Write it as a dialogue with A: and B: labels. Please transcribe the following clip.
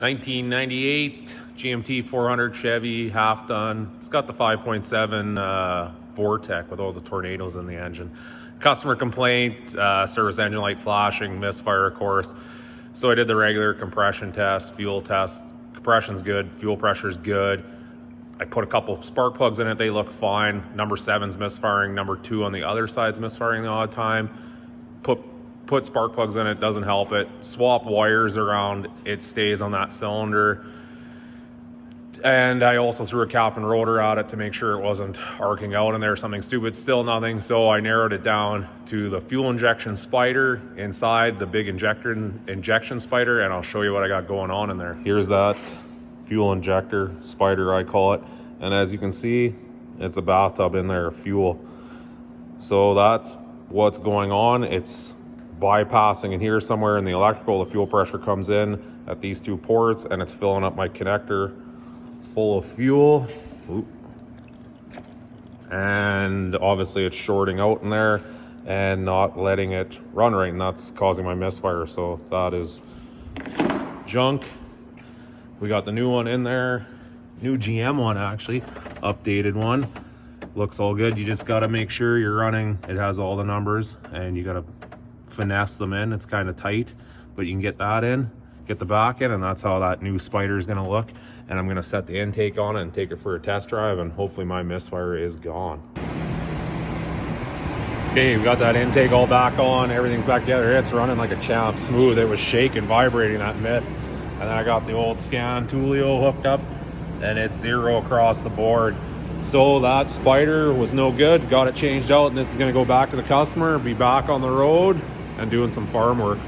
A: 1998 GMT 400 Chevy, half done. It's got the 5.7 Vortec with all the tornadoes in the engine. Customer complaint, service engine light flashing, misfire of course. So I did the regular compression test, fuel test. Compression's good, fuel pressure's good. I put a couple spark plugs in it, they look fine. Number 7's misfiring, number 2 on the other side's misfiring the odd time. Put spark plugs in it, doesn't help it. Swap wires around, it stays on that cylinder. And I also threw a cap and rotor at it to make sure it wasn't arcing out in there, something stupid, still nothing. So I narrowed it down to the fuel injection spider inside the big injection spider, and I'll show you what I got going on in there. Here's that fuel injector spider, I call it. And as you can see, it's a bathtub in there of fuel. So that's what's going on. It's bypassing in here somewhere in the electrical. The fuel pressure comes in at these two ports and it's filling up my connector full of fuel. Oop. And obviously it's shorting out in there and not letting it run right, and that's causing my misfire. So that is junk. We got the new one in there, new GM one actually, updated one. Looks all good. You just got to make sure you're running, it has all the numbers, and you got to finesse them in. It's kind of tight, but you can get that in, get the back in, and that's how that new spider is going to look. And I'm going to set the intake on it and take it for a test drive, and hopefully my misfire is gone. Okay, we got that intake all back on, everything's back together. It's running like a champ, smooth. It was shaking, vibrating, that mist. And then I got the old scan Tulio hooked up, and it's 0 across the board. So that spider was no good, got it changed out, and this is going to go back to the customer, be back on the road and doing some farm work.